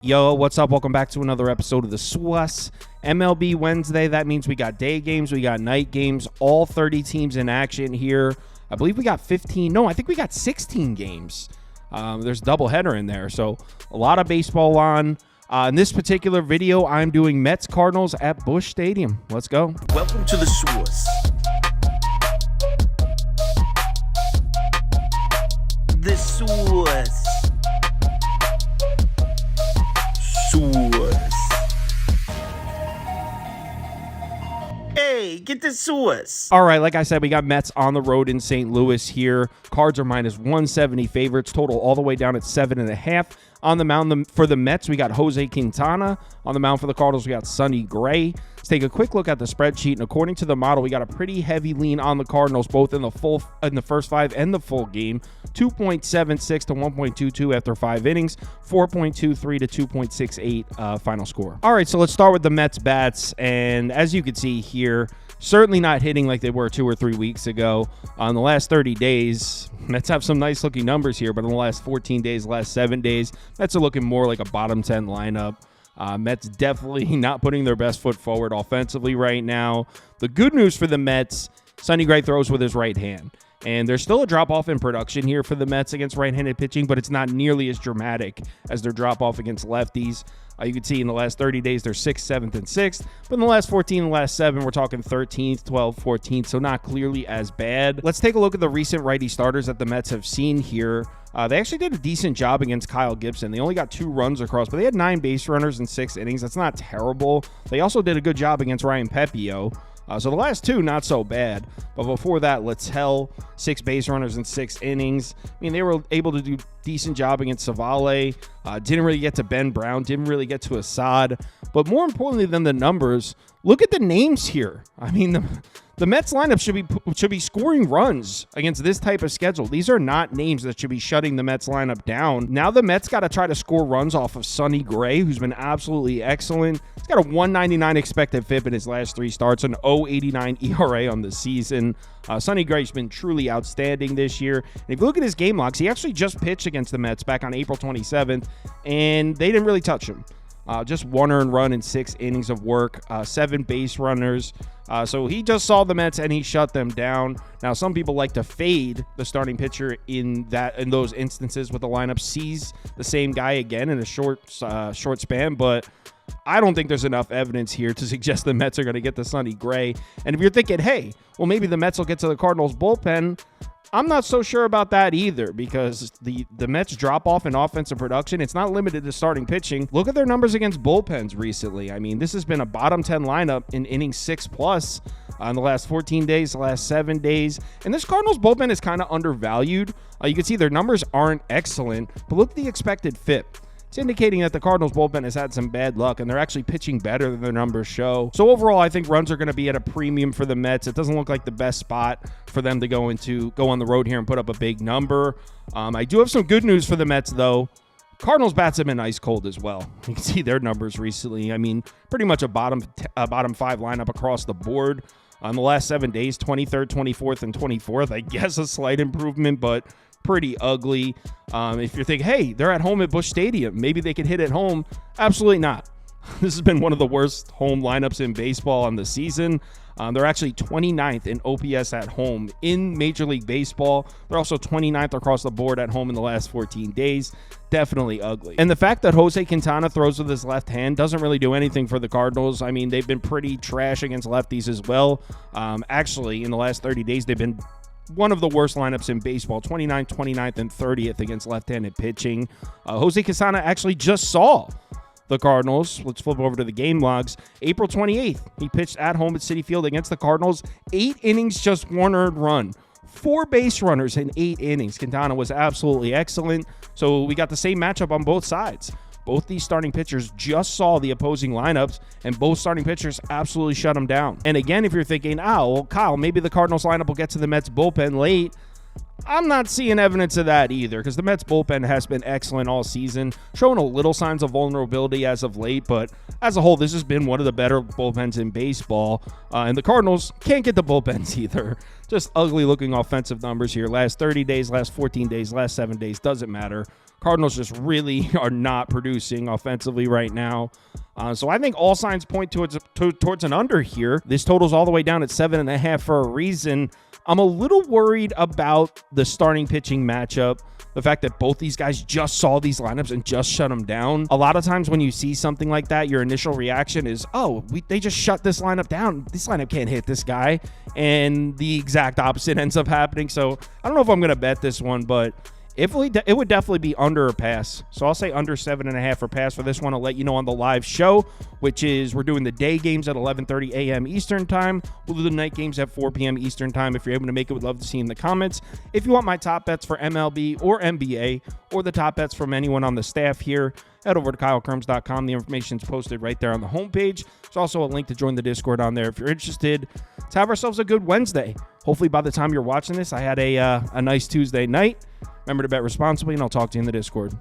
Yo, what's up? Welcome back to another episode of the SWUS MLB Wednesday. That means we got day games, we got night games, all 30 teams in action here. I believe we got 15. No, I think we got 16 games. There's a doubleheader in there, so a lot of baseball on. In this particular video, I'm doing Mets Cardinals at Busch Stadium. Let's go. Welcome to the SWUS. The SWUS. Hey, get the SWUS. All right, like I said, we got Mets on the road in St. Louis here. Cards are minus 170 favorites, total all the way down at 7.5. On the mound for the Mets, we got Jose Quintana. On the mound for the Cardinals, we got Sonny Gray. Let's take a quick look at the spreadsheet, and according to the model, we got a pretty heavy lean on the Cardinals, both in the first five and the full game. 2.76 to 1.22 after 5 innings, 4.23 to 2.68 final score. All right, so let's start with the Mets bats, and as you can see here, certainly not hitting like they were 2 or 3 weeks ago. On the last 30 days, Mets have some nice looking numbers here, but in the last 14 days, last 7 days, Mets are looking more like a bottom 10 lineup. Mets definitely not putting their best foot forward offensively right now. The good news for the Mets, Sonny Gray throws with his right hand. And there's still a drop-off in production here for the Mets against right-handed pitching, but it's not nearly as dramatic as their drop-off against lefties. You can see in the last 30 days, they're 6th, 7th, and 6th. But in the last 14, the last 7, we're talking 13th, 12th, 14th, so not clearly as bad. Let's take a look at the recent righty starters that the Mets have seen here. They actually did a decent job against Kyle Gibson. They only got 2 runs across, but they had 9 base runners in 6 innings. That's not terrible. They also did a good job against Ryan Pepio. So the last 2, not so bad. But before that, Littell, 6 base runners in 6 innings. I mean, they were able to do decent job against Savale. Didn't really get to Ben Brown. Didn't really get to Assad. But more importantly than the numbers, look at the names here. I mean, the Mets lineup should be scoring runs against this type of schedule. These are not names that should be shutting the Mets lineup down. Now the Mets got to try to score runs off of Sonny Gray, who's been absolutely excellent. He's got a 1.99 expected FIP in his last 3 starts, an 0.89 ERA on the season. Sonny Gray's been truly outstanding this year. And if you look at his game logs, he actually just pitched against the Mets back on April 27th, and they didn't really touch him. Just 1 earned run in 6 innings of work, 7 base runners. So he just saw the Mets and he shut them down. Now, some people like to fade the starting pitcher in those instances with the lineup sees the same guy again in a short span, but I don't think there's enough evidence here to suggest the Mets are going to get to Sonny Gray. And if you're thinking, hey, well, maybe the Mets will get to the Cardinals bullpen, I'm not so sure about that either, because the Mets drop off in offensive production. It's not limited to starting pitching. Look at their numbers against bullpens recently. I mean, this has been a bottom 10 lineup in innings 6+ in the last 14 days, the last 7 days. And this Cardinals bullpen is kind of undervalued. You can see their numbers aren't excellent, but look at the expected FIP. It's indicating that the Cardinals bullpen has had some bad luck, and they're actually pitching better than their numbers show. So overall, I think runs are going to be at a premium for the Mets. It doesn't look like the best spot for them to go on the road here and put up a big number. I do have some good news for the Mets, though. Cardinals bats have been ice cold as well. You can see their numbers recently. I mean, pretty much a bottom 5 lineup across the board. On the last 7 days, 23rd, 24th, and 24th. I guess a slight improvement, but pretty ugly. If you're thinking, hey, they're at home at Busch Stadium, maybe they could hit at home. Absolutely not. This has been one of the worst home lineups in baseball on the season. They're actually 29th in OPS at home in Major League Baseball. They're also 29th across the board at home in the last 14 days. Definitely ugly. And the fact that Jose Quintana throws with his left hand doesn't really do anything for the Cardinals. I mean, they've been pretty trash against lefties as well. Actually, in the last 30 days, they've been one of the worst lineups in baseball, 29th, 29th, and 30th against left-handed pitching. Jose Quintana actually just saw the Cardinals. Let's flip over to the game logs. April 28th, he pitched at home at Citi Field against the Cardinals. 8 innings, just 1 earned run. 4 base runners in 8 innings. Quintana was absolutely excellent. So we got the same matchup on both sides. Both these starting pitchers just saw the opposing lineups, and both starting pitchers absolutely shut them down. And again, if you're thinking, well, Kyle, maybe the Cardinals lineup will get to the Mets bullpen late. I'm not seeing evidence of that either, because the Mets bullpen has been excellent all season, showing a little signs of vulnerability as of late, but as a whole, this has been one of the better bullpens in baseball, and the Cardinals can't get the bullpens either. Just ugly looking offensive numbers here. Last 30 days, last 14 days, last 7 days, doesn't matter. Cardinals just really are not producing offensively right now. So I think all signs point towards an under here. This total's all the way down at 7.5 for a reason. I'm a little worried about the starting pitching matchup. The fact that both these guys just saw these lineups and just shut them down. A lot of times when you see something like that, your initial reaction is, oh, they just shut this lineup down. This lineup can't hit this guy. And the exact opposite ends up happening. So I don't know if I'm going to bet this one, but it would definitely be under a pass. So I'll say under 7.5 for pass for this one. I'll let you know on the live show, which is we're doing the day games at 11:30 a.m. Eastern time. We'll do the night games at 4 p.m. Eastern time. If you're able to make it, would love to see in the comments. If you want my top bets for MLB or NBA or the top bets from anyone on the staff here, head over to KyleKirms.com. The information's posted right there on the homepage. There's also a link to join the Discord on there if you're interested. Let's have ourselves a good Wednesday. Hopefully by the time you're watching this, I had a nice Tuesday night. Remember to bet responsibly, and I'll talk to you in the Discord.